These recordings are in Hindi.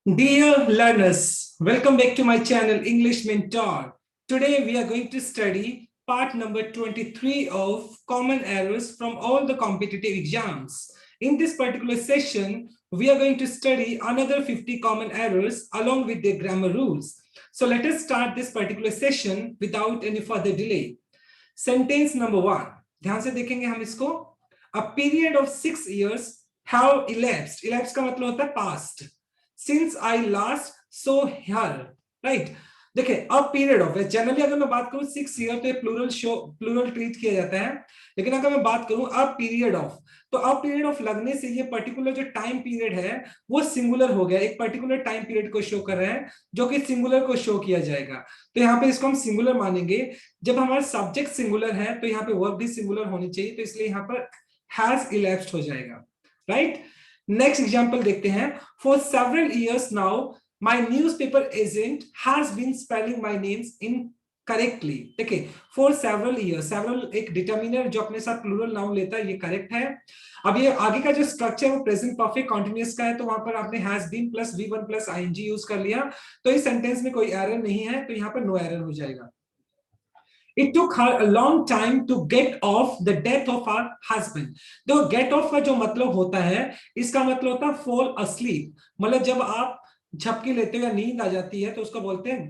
Dear learners, welcome back to my channel English Mentor. Today we are going to study part number 23 of common errors from all the competitive exams. In this particular session, we are going to study another 50 common errors along with the grammar rules. So let us start this particular session without any further delay. Sentence number 1. ध्यान से देखेंगे हम इसको. A period of 6 years have elapsed. Elapsed का मतलब होता है past. Since I last saw her, right? देखिए, अ पीरियड ऑफ, जनरली अगर मैं बात करूं 6 ईयर तो प्लूरल ट्रीट किया जाता है, लेकिन अगर मैं बात करूं अ पीरियड ऑफ, तो अ पीरियड ऑफ लगने से ये पर्टिकुलर जो टाइम पीरियड है वो सिंगुलर हो गया. एक पर्टिकुलर टाइम पीरियड को शो कर रहे हैं जो कि सिंगुलर को शो किया जाएगा. तो यहाँ पे इसको हम सिंगुलर मानेंगे. जब हमारा सब्जेक्ट सिंगुलर है तो यहाँ पे वर्ब भी सिंगुलर होनी चाहिए, तो इसलिए यहाँ पर हैज इलैप्स्ड हो जाएगा. राइट. नेक्स्ट एग्जांपल देखते हैं. For several years now my newspaper agent has been spelling my names incorrectly. देखिए, for several years, several एक डिटर्मिनर जो अपने साथ प्लूरल नाउन लेता है, ये करेक्ट है. अब ये आगे का जो स्ट्रक्चर वो प्रेजेंट परफेक्ट कंटीन्यूअस का है, तो वहां पर आपने हैज बीन प्लस V1 प्लस ing यूज कर लिया, तो इस सेंटेंस में कोई एरर नहीं है, तो यहाँ पर नो एरर हो जाएगा. It took her a long time to get off the death of her husband. देखो, get off का जो मतलब होता है, इसका मतलब होता है fall asleep. मतलब जब आप झपकी लेते हो या नींद आ जाती है तो उसको बोलते हैं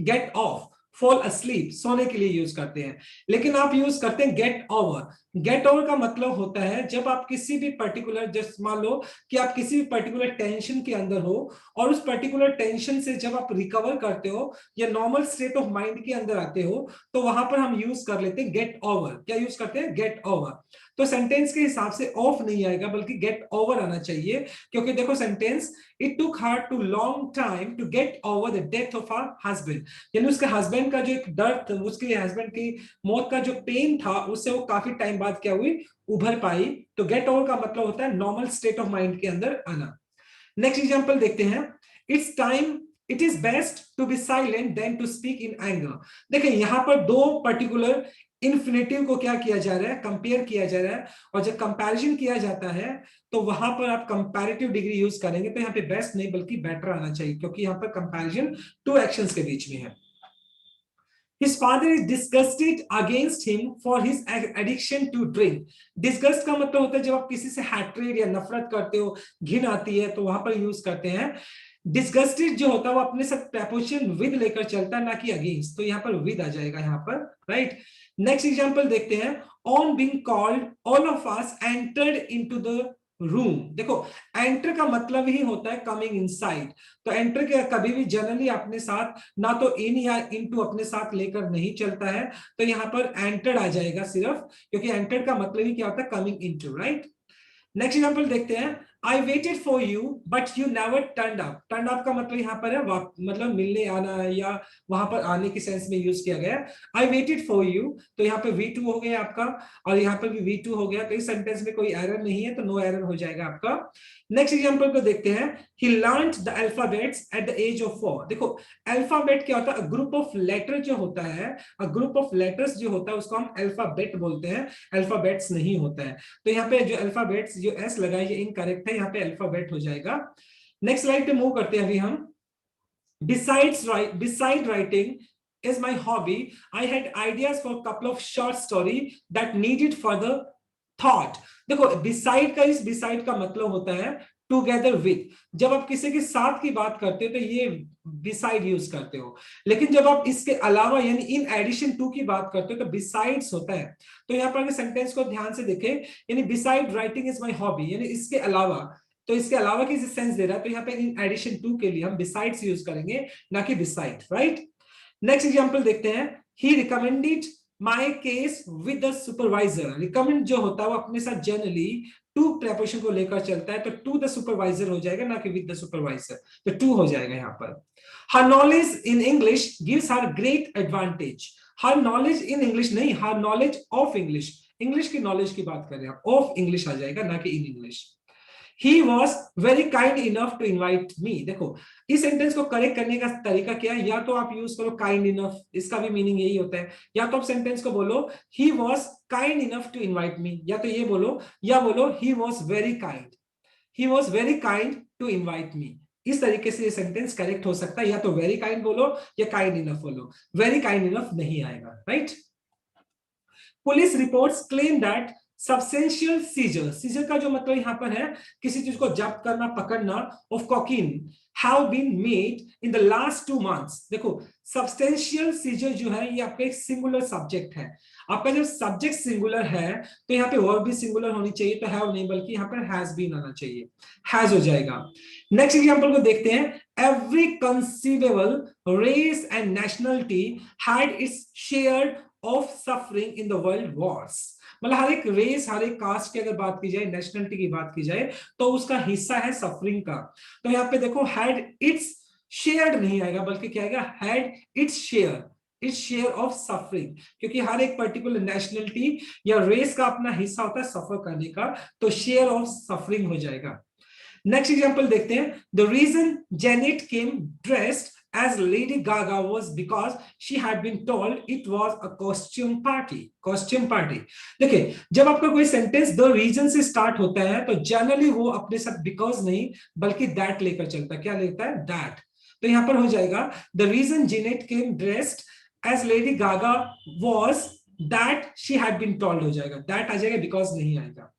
गेट ऑफ. फॉल अस्लीप सोने के लिए यूज करते हैं, लेकिन आप यूज करते हैं गेट ओवर. गेट ओवर का मतलब होता है जब आप किसी भी पर्टिकुलर, जस्ट मान लो कि आप किसी भी पर्टिकुलर टेंशन के अंदर हो और उस पर्टिकुलर टेंशन से जब आप रिकवर करते हो या नॉर्मल स्टेट ऑफ माइंड के अंदर आते हो, तो वहां पर हम यूज कर लेते हैं गेट ओवर. क्या यूज करते हैं? Get over. तो सेंटेंस के हिसाब से ऑफ नहीं आएगा बल्कि गेट ओवर आना चाहिए, क्योंकि देखो sentence, it took her too long time to get over the death of her husband, यानी उसके हस्बैंड का जो एक दर्द, उसके हस्बैंड की मौत का जो पेन था, उससे वो काफी टाइम बाद क्या हुई, उभर पाई. तो गेट ओवर का मतलब होता है नॉर्मल स्टेट ऑफ माइंड के अंदर आना. नेक्स्ट एग्जांपल देखते हैं. It's time, it is best to be silent than to speak in anger. देखिए, यहां पर दो पर्टिकुलर इन्फिनेटिव को क्या किया जा रहा है, कंपेयर किया जा रहा है, और जब कंपैरिजन किया जाता है तो वहां पर आप कंपैरेटिव डिग्री यूज करेंगे, तो यहाँ पे बेस्ट नहीं बल्कि बेटर आना चाहिए, क्योंकि यहाँ पर कंपैरिजन टू एक्शंस के बीच में है. His father is disgusted against him for his addiction to drink. Disgust का मतलब होता है जब आप किसी से hatred या नफरत करते हो, घिन आती है, तो वहां पर यूज करते हैं. डिस्गस्टेड जो होता है वो अपने साथ प्रपोजिशन विद लेकर चलता है, ना कि अगेंस्ट, तो यहाँ पर विद आ जाएगा यहाँ पर. राइट. नेक्स्ट एग्जांपल देखते हैं. On being called all of us entered into the room. देखो, एंटर का मतलब ही होता है कमिंग इनसाइड. तो एंटर के कभी भी जनरली अपने साथ ना तो इन या इनटू अपने साथ लेकर नहीं चलता है, तो यहाँ पर एंटर्ड आ जाएगा सिर्फ, क्योंकि एंटर्ड का मतलब ही क्या होता है, coming into. Right. Next example देखते हैं. I waited for you but you never turn up. Turn up का मतलब यहाँ पर है मतलब मिलने आना, या वहां पर आने के सेंस में यूज किया गया. आई वेटेड फॉर यू, तो यहाँ पे V2 हो गया आपका, और यहाँ पर भी V2 हो गया, तो इस सेंटेंस में कोई एरर नहीं है, तो नो एरर हो जाएगा आपका. नेक्स्ट एग्जांपल को देखते हैं. He learned the alphabets at the age of 4. देखो, अल्फाबेट क्या होता है, ग्रुप ऑफ लेटर जो होता है, ग्रुप ऑफ लेटर्स जो होता है उसको हम अल्फाबेट बोलते हैं, अल्फाबेट्स नहीं होता है. तो यहाँ पे जो अल्फाबेट्स, जो एस लगा है, ये इनकरेक्ट है, यहाँ पे अल्फाबेट हो जाएगा. नेक्स्ट स्लाइड पे मूव करते हैं अभी हम. Beside writing is my hobby, I had ideas for a couple of short story that needed further thought. देखो, beside का, इस beside का मतलब होता है टुगेदर विद. जब आप किसी के साथ की बात करते हो तो ये beside यूज करते हो, लेकिन जब आप इसके अलावा यानी इन एडिशन टू की बात करते हो तो besides होता है. तो यहाँ पर अगर सेंटेंस को ध्यान से देखें, यानी beside writing is my hobby, यानी इसके अलावा, तो इसके अलावा की सेंस दे रहा है, तो यहाँ पे इन एडिशन टू के लिए हम बिसाइड्स यूज करेंगे, ना कि बिसाइड. राइट. नेक्स्ट एग्जांपल देखते हैं. He recommended my case with the supervisor. Recommend जो होता है वो अपने साथ जनरली टू प्रेपोजिशन को लेकर चलता है, तो टू द सुपरवाइजर हो जाएगा, ना कि विद द सुपरवाइजर, तो टू हो जाएगा यहाँ पर. Her knowledge in English gives her great advantage. Her knowledge in English नहीं, her knowledge of English. English की नॉलेज की बात कर रहे हैं, ऑफ इंग्लिश आ जाएगा, ना कि in English. He was very kind enough to invite me. देखो, इस सेंटेंस को करेक्ट करने का तरीका क्या है, या तो आप यूज करो kind enough, इसका भी मीनिंग यही होता है, या तो आप सेंटेंस को बोलो he was kind enough to invite me, या तो ये बोलो, या बोलो he was very kind. He was very kind to invite me. इस तरीके से ये सेंटेंस करेक्ट हो सकता है, या तो वेरी काइंड बोलो या काइंड इनफ बोलो, वेरी काइंड इनफ नहीं आएगा, right. Police reports claim that substantial seizure, seizure का जो मतलब यहां पर है किसी चीज को जब्त करना, पकड़ना, of cocaine have been made in the last 2 months। देखो सब्सटेंशियल सीजर जो है ये आपका एक सिंगुलर सब्जेक्ट है। आपका जब सब्जेक्ट सिंगुलर है तो यहाँ पे वर्ब भी सिंगुलर होनी चाहिए, तो हैव नहीं बल्कि यहाँ पर हैज बीन आना चाहिए, हैज हो जाएगा। नेक्स्ट एग्जांपल को देखते हैं। Every conceivable race and nationality had its share of suffering in the world wars. मतलब हर एक रेस, हर एक कास्ट की अगर बात की जाए, नेशनलिटी की बात की जाए, तो उसका हिस्सा है सफरिंग का। तो यहाँ पे देखो हैड इट्स शेयर्ड नहीं आएगा बल्कि क्या आएगा, had its share, it's share of suffering, क्योंकि हर एक पर्टिकुलर नेशनलिटी या रेस का अपना हिस्सा होता है सफर करने का, तो शेयर ऑफ सफरिंग हो जाएगा। नेक्स्ट एग्जांपल देखते हैं। The reason Janet came dressed as Lady Gaga was because she had been told it was a costume party। costume party। देखिए जब आपका कोई सेंटेंस द रीजन से स्टार्ट होता है तो जनरली वो अपने साथ बिकॉज नहीं बल्कि दैट लेकर चलता है। क्या लेता है, दैट। तो यहां पर हो जाएगा the reason Janet came dressed as Lady Gaga was that she had been told हो जाएगा, दैट आ जाएगा, बिकॉज नहीं आएगा।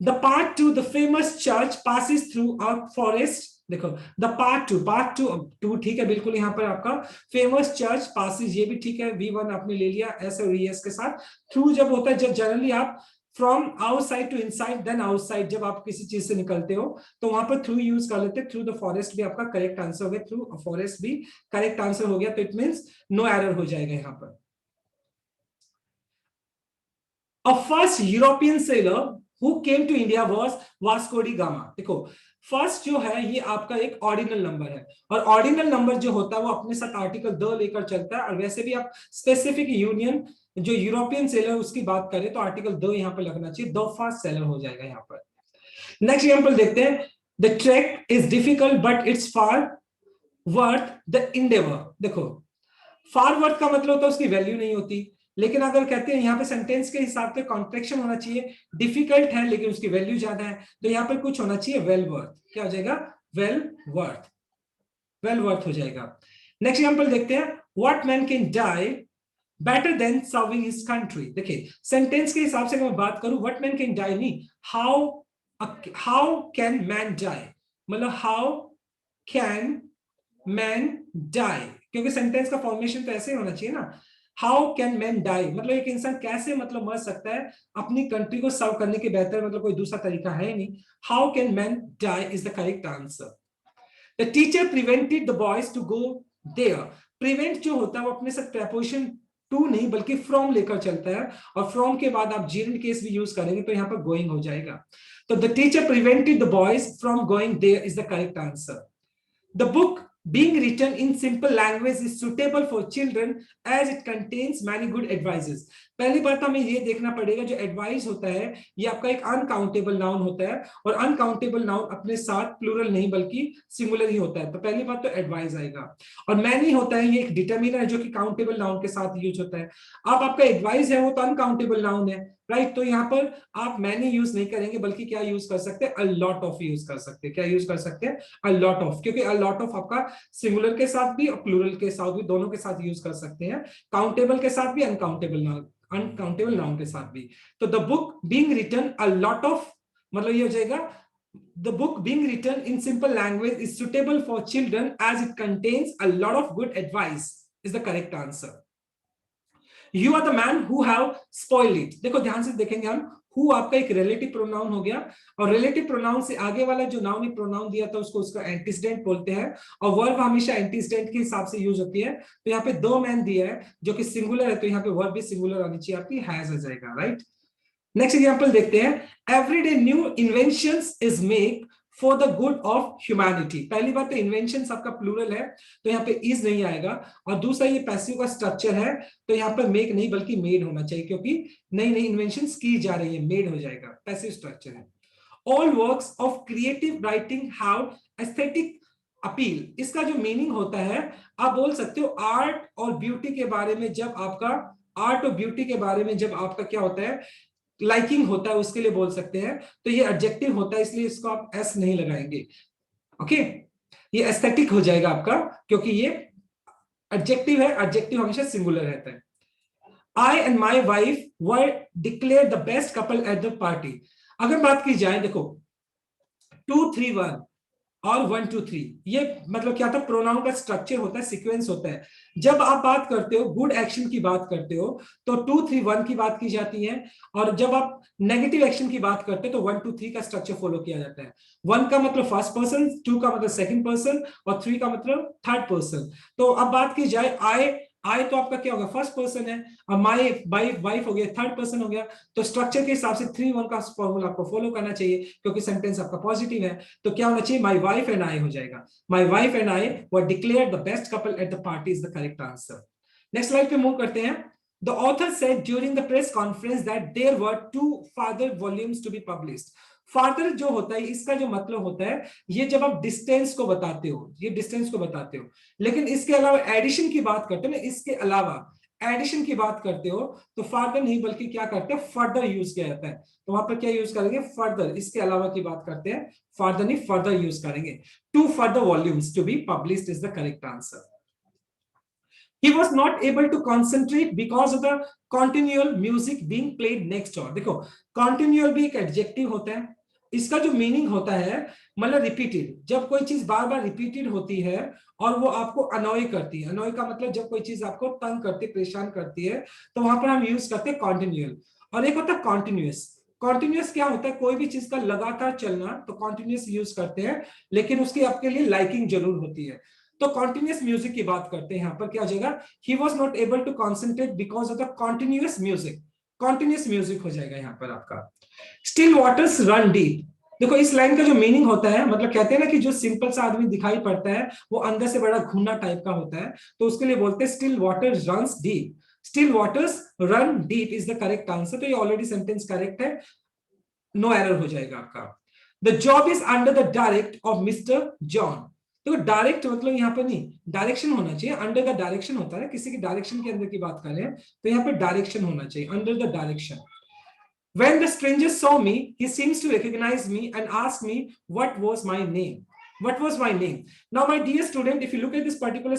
The part 2, the famous church passes through a forest। देखो द पार्ट टू ठीक है, बिल्कुल यहाँ पर आपका फेमस चर्च पासिस, ये भी ठीक है, V1 आपने ले लिया एस और ES के साथ। थ्रू जब होता है, जब जनरली आप from outside to inside then outside, जब आप किसी चीज से निकलते हो तो वहां पर थ्रू यूज कर लेते हैं। थ्रू द फॉरेस्ट भी आपका करेक्ट आंसर हो गया, थ्रू फॉरेस्ट भी करेक्ट आंसर हो गया, तो इट मीन्स नो एरर हो जाएगा यहाँ पर। A first European sailor who came to India was Vasco da Gama. देखो फर्स्ट जो है ये आपका एक ऑर्डिनल नंबर है, और ऑर्डिनल नंबर जो होता है वो अपने साथ आर्टिकल द लेकर चलता है। और वैसे भी आप स्पेसिफिक यूनियन जो यूरोपियन सेलर उसकी बात करें तो आर्टिकल द यहाँ पर लगना चाहिए, द फर्स्ट सेलर हो जाएगा यहाँ पर। नेक्स्ट एग्जांपल देखते हैं। The track is difficult but it's far worth the Endeavour. देखो फार वर्थ का मतलब होता है उसकी वैल्यू नहीं होती, लेकिन अगर कहते हैं यहाँ पे सेंटेंस के हिसाब से कॉन्ट्रैक्शन होना चाहिए, डिफिकल्ट है लेकिन उसकी वैल्यू ज्यादा है, तो यहाँ पर कुछ होना चाहिए वेल वर्थ। क्या हो जाएगा, वेल वर्थ, वेल वर्थ हो जाएगा। नेक्स्ट एग्जांपल देखते हैं। What man can die better than serving his country. देखिए सेंटेंस के हिसाब से अगर मैं बात करूं, व्हाट मैन कैन डाई नहीं, हाउ कैन मैन डाई, मतलब हाउ कैन मैन डाई, क्योंकि सेंटेंस का फॉर्मेशन तो ऐसे होना चाहिए ना। हाउ कैन मैन डाई मतलब एक इंसान कैसे मतलब मर सकता है अपनी कंट्री को सर्व करने के बेहतर, मतलब कोई दूसरा तरीका है नहीं। How can man die is the correct answer. The teacher prevented the boys to go there. Prevent जो होता है वो अपने साथ प्रेपोजिशन टू नहीं बल्कि फ्रॉम लेकर चलता है, और फ्रॉम के बाद आप जीरंड केस भी यूज करेंगे तो यहाँ पर गोइंग हो जाएगा। तो the teacher prevented the boys from going there is the correct answer. The book being written in simple language is suitable for children as it contains many good advices। पहली बात हमें ये देखना पड़ेगा जो एडवाइस होता है ये आपका एक अनकाउंटेबल नाउन होता है, और अनकाउंटेबल नाउन अपने साथ प्लूरल नहीं बल्कि सिंगुलर ही होता है, तो पहली बात तो एडवाइस आएगा। और मैनी होता है ये एक डिटरमिनर है जो कि काउंटेबल नाउन के साथ यूज होता है। अब आपका एडवाइस है वो तो अनकाउंटेबल नाउन है, राइट, तो यहाँ पर आप मैनी यूज नहीं करेंगे बल्कि क्या यूज कर सकते हैं, अ लॉट ऑफ यूज कर सकते हैं। क्या यूज कर सकते हैं, अ लॉट ऑफ, क्योंकि अ लॉट ऑफ आपका सिंगुलर के साथ भी और प्लूरल के साथ भी, दोनों के साथ यूज कर सकते हैं, काउंटेबल के साथ भी अनकाउंटेबल नाउन के साथ भी। तो the book being written a lot of, मतलब ये हो जाएगा the book being written in simple language is suitable for children as it contains a lot of good advice is the correct answer. You are the man who have spoiled it. देखो ध्यान से देखेंगे हम, हु आपका एक रिलेटिव प्रोनाउन हो गया, और रिलेटिव प्रोनाउन से आगे वाला जो नाउन ही प्रोनाउन दिया था उसको उसका एंटीसीडेंट बोलते हैं, और वर्ब हमेशा एंटीसीडेंट के हिसाब से यूज होती है। तो यहाँ पे दो मैन दिया है जो कि सिंगुलर है, तो यहाँ पे वर्ब भी सिंगुलर आनी चाहिए आपकी, हैज आ जाएगा, राइट। नेक्स्ट एग्जांपल देखते हैं। Everyday new inventions is make for the good of humanity. पहली बात तो इन्वेंशन आपका प्लूरल है तो यहाँ पे इज नहीं आएगा, और दूसरा ये पैसिव का स्ट्रक्चर है तो यहाँ पर मेक नहीं बल्कि मेड होना चाहिए, क्योंकि नई नई इन्वेंशन की जा रही है, मेड हो जाएगा, पैसिव स्ट्रक्चर है। All works of creative writing have aesthetic appeal. इसका जो मीनिंग होता है आप बोल सकते हो आर्ट और ब्यूटी के बारे में, जब आपका आर्ट और ब्यूटी के बारे में जब आपका क्या होता है लाइकिंग होता है उसके लिए बोल सकते हैं, तो ये एडजेक्टिव होता है इसलिए इसको आप एस नहीं लगाएंगे, ओके। ये एस्थेटिक हो जाएगा आपका, क्योंकि ये एडजेक्टिव है, एडजेक्टिव हमेशा सिंगुलर रहता है। I and my wife were declared the best couple at the party. अगर बात की जाए, देखो 2-3-1 और 1-2-3, ये मतलब क्या था, प्रोनाउन का स्ट्रक्चर होता है, सीक्वेंस होता है। जब आप बात करते हो, गुड एक्शन की बात करते हो, तो 2-3-1 की बात की जाती है, और जब आप नेगेटिव एक्शन की बात करते हो तो 1-2-3 का स्ट्रक्चर फॉलो किया जाता है। 1 का मतलब फर्स्ट पर्सन, 2 का मतलब सेकंड पर्सन, और 3 का मतलब थर्ड पर्सन। तो अब बात की जाए, आई तो आपका क्या होगा, फर्स्ट पर्सन है, अब माई वाइफ हो गया, थर्ड पर्सन हो गया। तो स्ट्रक्चर के हिसाब से 3-1 का फॉर्मूला आपको फॉलो करना चाहिए, क्योंकि सेंटेंस आपका पॉजिटिव है। तो क्या होना चाहिए, माई वाइफ एंड आई हो जाएगा। My wife and I were declared the best couple at the party is the correct answer. Next slide पे मूव करते हैं। The author said during the press conference that there were 2 further volumes to be published. Father जो होता है, इसका जो मतलब होता है, ये जब आप डिस्टेंस को बताते हो, ये डिस्टेंस को बताते हो, लेकिन इसके अलावा एडिशन की बात करते हो ना, इसके अलावा एडिशन की बात करते हो, तो फादर नहीं बल्कि क्या करते हैं, फर्दर यूज किया जाता है। तो वहां पर क्या यूज करेंगे, फर्दर, इसके अलावा की बात करते हैं, फादर नहीं फर्दर यूज करेंगे। 2 further volumes to be published is the correct answer. He was not able to concentrate because of the continual music being played next door. देखो, continual भी एक एडजेक्टिव होता है, इसका जो मीनिंग होता है मतलब रिपीटेड, जब कोई चीज बार बार रिपीटेड होती है और वो आपको अनॉय करती है। अनॉय का मतलब जब कोई चीज आपको तंग करती है, परेशान करती है, तो वहां पर हम यूज करते हैं कॉन्टिन्यूअल। और एक होता है कॉन्टिन्यूअस। कॉन्टिन्यूअस क्या होता है, कोई भी चीज का लगातार चलना, तो कॉन्टिन्यूअस यूज करते हैं, लेकिन उसकी आपके लिए लाइकिंग जरूर होती है। तो कॉन्टिन्यूअस म्यूजिक की बात करते हैं, यहां पर क्या हो जाएगा, he was not able to concentrate because of the continuous music. Continuous music हो जाएगा यहां पर आपका। Still waters run deep. देखो, इस लाइन का जो मीनिंग होता है, मतलब कहते हैं ना कि जो सिंपल सा आदमी दिखाई पड़ता है वो अंदर से बड़ा घुना टाइप का होता है, तो उसके लिए बोलते हैं still waters runs deep. Still waters run deep is the correct answer. तो ये ऑलरेडी सेंटेंस करेक्ट है, नो एरर हो जाएगा आपका। The job is under the direct of mister John. देखो, डायरेक्ट मतलब यहाँ पर नहीं, डायरेक्शन होना चाहिए, अंडर द डायरेक्शन होता है, किसी की डायरेक्शन के अंदर की बात कर रहे हैं, तो यहाँ पर डायरेक्शन होना चाहिए, under the direction. When the stranger saw me, he seems to recognize me and asked me what was my name. What was my name? Now, my dear student, if you look at this particular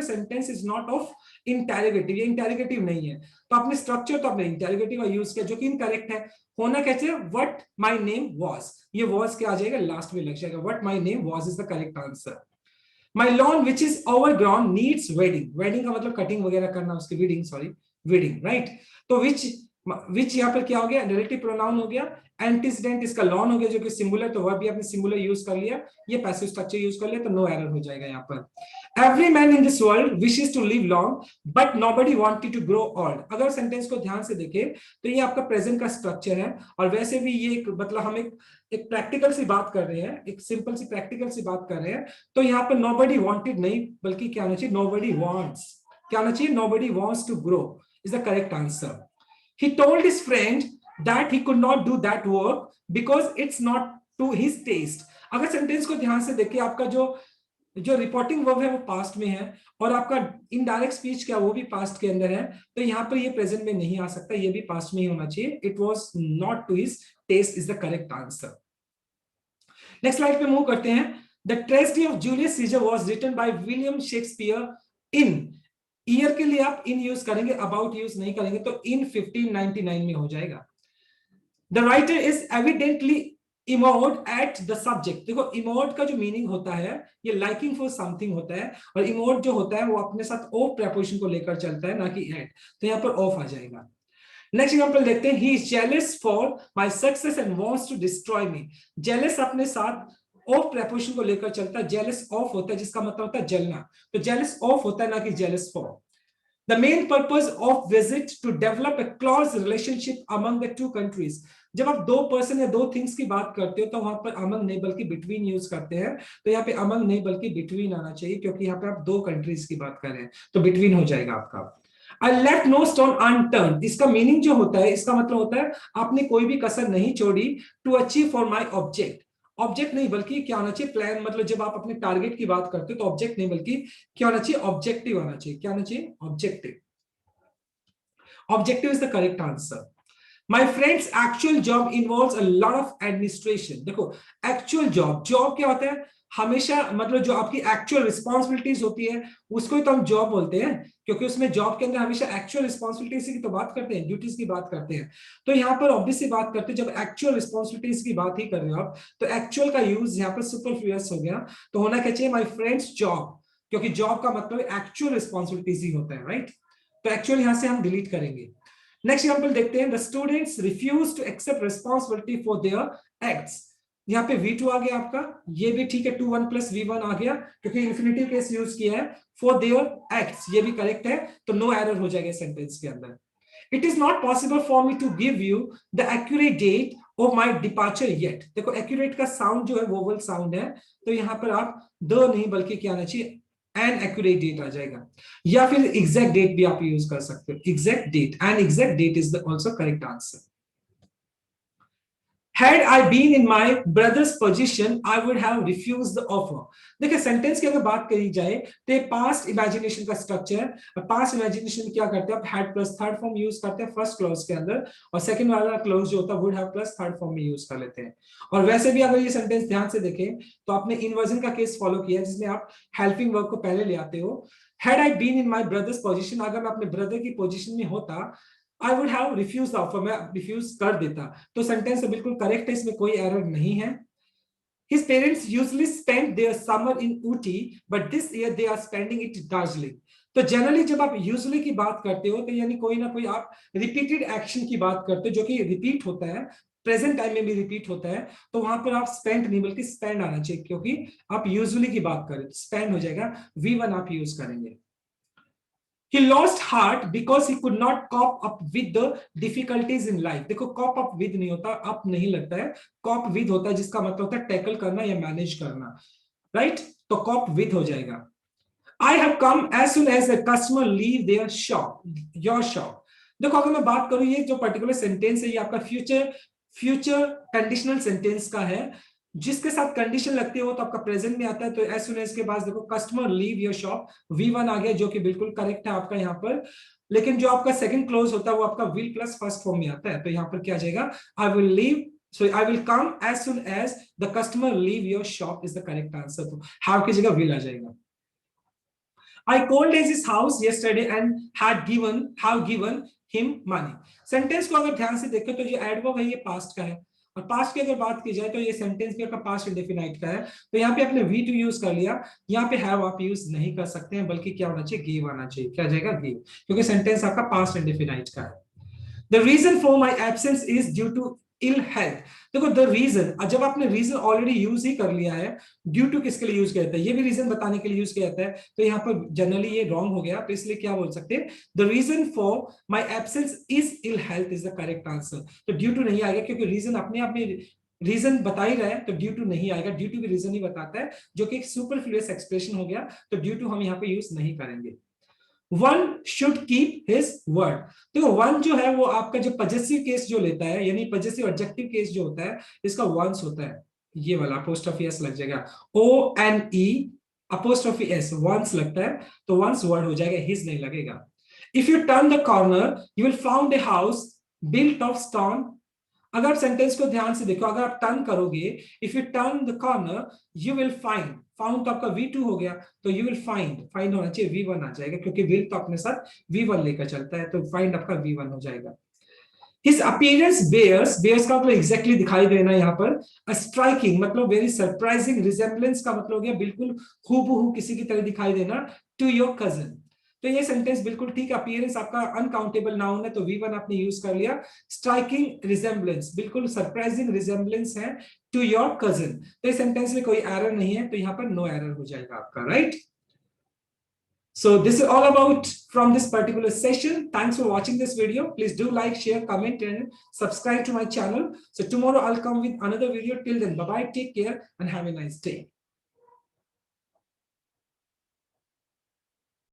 sentence is not of interrogative. ये interrogative नहीं है, तो आपने structure तो आपने interrogative का use किया, जो कि incorrect है। होना क्या चाहिए, what my name was। ये was क्या आ जाएगा, लास्ट में लग जाएगा, what my name was is the correct answer. My lawn which is overgrown needs weeding. Weeding का मतलब कटिंग वगैरह करना, उसकी weeding, sorry, weeding, right? तो which यहाँ पर क्या हो गया, डायरेक्टिव प्रोनाउन हो गया। एंटीसीडेंट इसका लॉन हो गया, जो कि सिंगुलर, तो वह भी आपने सिंगुलर यूज कर लिया, ये पैसिव स्ट्रक्चर यूज कर लिया, तो नो एरर हो जाएगा यहाँ पर। Every man in this world wishes to live long but nobody wanted to grow old. अगर सेंटेंस को ध्यान से देखें तो ये आपका प्रेजेंट का स्ट्रक्चर है, और वैसे भी ये एक मतलब हम एक प्रैक्टिकल सी बात कर रहे हैं, एक सिंपल सी प्रैक्टिकल सी बात कर रहे हैं। तो यहाँ पर नोबडी वांटेड नहीं बल्कि क्या होना चाहिए, नोबडी वांट्स। क्या होना चाहिए, nobody wants to grow is the correct answer. He told his friend that he could not do that work because it's not to his taste. अगर सेंटेंस को ध्यान से देखिए, आपका जो रिपोर्टिंग वर्ब है वो पास्ट में है, और आपका इनडायरेक्ट स्पीच क्या वो भी पास्ट के अंदर है, तो यहाँ पर ये प्रेजेंट में नहीं आ सकता, ये भी पास्ट में ही होना चाहिए। It was not to his test is the correct answer. Next slide पे मूव करते हैं। The tragedy of Julius Caesar was written by William Shakespeare in, year के लिए आप इन यूज करेंगे, अबाउट यूज नहीं करेंगे, तो इन 1599 में हो जाएगा। The writer is evidently enamoured at the subject. देखो, इमोर्ड का जो मीनिंग होता है, ये लाइकिंग फॉर समथिंग होता है, और इमोर्ड जो होता है वो अपने साथ ऑफ प्रेपोजिशन को लेकर चलता है, ना कि एट, तो यहाँ पर ऑफ आ जाएगा। नेक्स्ट एग्जांपल देखते हैं। He is jealous for my success and wants to destroy me. Jealous अपने साथ ऑफ प्रेपोजिशन को लेकर चलता है, जेलस ऑफ होता है, जिसका मतलब होता है जलना, तो जेलस ऑफ होता है, ना कि jealous for. The main purpose of visit to develop a close relationship among the two countries. जब आप दो पर्सन या दो थिंग्स की बात करते हो तो वहां पर among नहीं बल्कि between यूज करते हैं, तो यहाँ पे among नहीं बल्कि between आना चाहिए, क्योंकि यहाँ पे आप दो कंट्रीज की बात कर रहे हैं, तो between हो जाएगा आपका। I left no stone unturned, इसका मीनिंग जो होता है, इसका मतलब होता है आपने कोई भी कसर नहीं छोड़ी to achieve for my object। Object नहीं बल्कि क्या होना चाहिए, प्लान, मतलब जब आप अपने टारगेट की बात करते हो तो ऑब्जेक्ट नहीं बल्कि क्या होना चाहिए, ऑब्जेक्टिव आना चाहिए। क्या होना चाहिए, objective. Objective is the correct answer. My friends actual job involves a lot of administration. देखो एक्चुअल जॉब, जॉब क्या होता है, हमेशा मतलब जो आपकी एक्चुअल रिस्पॉन्सिबिलिटीज होती है उसको ही तो हम जॉब बोलते हैं, क्योंकि उसमें जॉब के अंदर हमेशा एक्चुअल रिस्पॉन्सिबिलिटीज की तो बात करते हैं, ड्यूटीज की बात करते हैं। तो यहाँ पर ऑब्वियसली बात करते हैं, जब एक्चुअल रिस्पॉन्सिबिलिटीज की बात ही कर रहे हो आप, तो एक्चुअल का यूज यहाँ पर सुपरफ्लुअस हो गया। तो होना क्या चाहिए, माई फ्रेंड्स जॉब, क्योंकि जॉब का मतलब एक्चुअल रिस्पॉन्सिबिलिटीज ही होता है, राइट। तो एक्चुअल यहां से हम डिलीट करेंगे। नेक्स्ट एग्जांपल देखते हैं, the students refuse to accept responsibility for their acts. यहाँ पे V2 आ गया आपका, ये भी ठीक है, 2 1 प्लस V1 आ गया, क्योंकि इन्फिनिटिव केस यूज किया है। फॉर देयर एक्ट्स ये भी करेक्ट है, तो नो एरर हो जाएगा सेंटेंस के अंदर। It is not possible for me to give you the accurate date of my departure yet. देखो एक्यूरेट का साउंड जो है वोवल साउंड है, तो यहाँ पर आप द नहीं बल्कि क्या आना चाहिए, एन एक्यूरेट डेट आ जाएगा, या फिर एग्जैक्ट डेट भी आप यूज कर सकते हो, exact date, and exact date is also correct answer. Had I been in my brother's position, I would have refused the offer. देखिए सेंटेंस की अगर बात करी जाए तो पास्ट इमेजिनेशन का स्ट्रक्चर, पास्ट इमेजिनेशन क्या करते हैं आप, had plus third form use करते हैं फर्स्ट क्लॉज के अंदर, और सेकंड वाला क्लॉज जो होता है would have plus third form में यूज कर लेते हैं। और वैसे भी अगर ये सेंटेंस ध्यान से देखें तो आपने इन्वर्जन का केस फॉलो किया जिसमें आप हेल्पिंग वर्ब को पहले ले आते हो। Had I been in my brother's position, अगर मैं अपने ब्रदर की पोजिशन में होता, I would have refused the offer, मैं रिफ्यूज कर देता। तो सेंटेंस बिल्कुल करेक्ट है, इसमें कोई एरर नहीं है। His parents usually spend their summer in Ooty, but this year they are spending it in Darjeeling. तो जनरली जब आप यूजुअली की बात करते हो तो यानी कोई ना कोई आप रिपीटेड एक्शन की बात करते हो जो कि रिपीट होता है, प्रेजेंट टाइम में भी रिपीट होता है, तो वहां पर आप स्पेंड नहीं बल्कि स्पेंड आना चाहिए, क्योंकि आप यूजुअली की बात करें, स्पेंड हो जाएगा, V1 आप यूज करेंगे। He lost heart because he could not cope up with the difficulties in life. देखो cope up with नहीं होता, up नहीं लगता है, cope with होता है, जिसका मतलब होता है टैकल करना या मैनेज करना, राइट। तो cope with हो जाएगा। I have come as soon as the customer leave their shop, your shop. देखो अगर मैं बात करूं, ये जो पर्टिकुलर सेंटेंस है ये आपका फ्यूचर कंडीशनल सेंटेंस का है, जिसके साथ कंडीशन लगती है वो तो आपका प्रेजेंट में आता है। तो एज सुन एज के बाद देखो customer leave your shop, V1 आ गया जो कि बिल्कुल करेक्ट है आपका यहाँ पर। लेकिन जो आपका सेकंड क्लोज होता है वो आपका विल प्लस फर्स्ट फॉर्म में आता है, तो यहाँ पर क्या आ जाएगा, I will leave, so I will come as soon as the customer leave your shop is the correct answer। तो have की जगह will आ जाएगा। I called his house yesterday and have given him money। Sentence को अगर ध्यान से देखें तो ये एडवर्ब है, ये पास्ट का है, और पास्ट की अगर बात की जाए तो ये सेंटेंस भी आपका पास्ट इंडेफिनाइट का है। तो यहाँ पे आपने V2 यूज कर लिया, यहाँ पे हैव आप यूज नहीं कर सकते हैं, बल्कि क्या होना चाहिए, गिव आना चाहिए। क्या जाएगा, गिव, क्योंकि सेंटेंस आपका पास्ट इंडेफिनाइट का है। The reason for my absence is due to ill health। देखो द रीजन, जब आपने रीजन ऑलरेडी यूज ही कर लिया है, ड्यू टू किसके लिए यूज किया जाता है, ये भी रीजन बताने के लिए यूज किया जाता है, तो यहाँ पर जनरली ये रॉन्ग हो गया, तो इसलिए क्या बोल सकते हैं, the reason for my absence is ill health is the correct answer. तो ड्यू टू नहीं आएगा, क्योंकि रीजन अपने आप में रीजन बता ही रहा है, तो ड्यू टू नहीं आएगा। ड्यू टू भी रीजन ही बताता है, जो कि एक सुपरफ्लुअस एक्सप्रेशन हो गया, तो ड्यू टू हम यहाँ पे यूज नहीं करेंगे। One should keep his word. देखो वन जो है वो आपका जो पजेसिव केस जो लेता है, यानी पजेसिव एडजेक्टिव केस जो होता है, इसका वंस होता है, ये वाला अपोस्ट्रोफी एस लग जाएगा, ONE अपोस्ट्रोफी एस वंस लगता है, तो वंस वर्ड हो जाएगा, हिज नहीं लगेगा। If U turn the corner you will found a house built of stone. अगर आप सेंटेंस को ध्यान से देखो, अगर आप टर्न करोगे, if U turn the corner you will find, found तो आपका V2 हो गया, तो यू विल फाइंड, फाइंड होना चाहिए V1 आ जाएगा, क्योंकि विल तो अपने साथ V1 लेकर चलता है, तो फाइंड आपका V1 हो जाएगा। His appearance bears, bears का मतलब एग्जैक्टली दिखाई देना, यहाँ पर a striking मतलब वेरी सरप्राइजिंग, रिजेम्बलेंस का मतलब हो गया बिल्कुल हूबहू किसी की तरह दिखाई देना, टू योर कजन। तो ये सेंटेंस बिल्कुल ठीक है। अपीयरेंस आपका अनकाउंटेबल नाउन है, तो V1 आपने यूज कर लिया। स्ट्राइकिंग रिजेम्बलेंस बिल्कुल सरप्राइजिंग रिजेम्बलेंस है टू योर कजन, तो इस सेंटेंस में कोई एरर नहीं है, तो यहाँ पर नो एरर हो जाएगा आपका, right. So this is all about from this particular session. Thanks for watching this video. Please do like, share, comment, and subscribe to my channel. So tomorrow I'll come with another video. Till then, bye bye, take care, and have a nice day.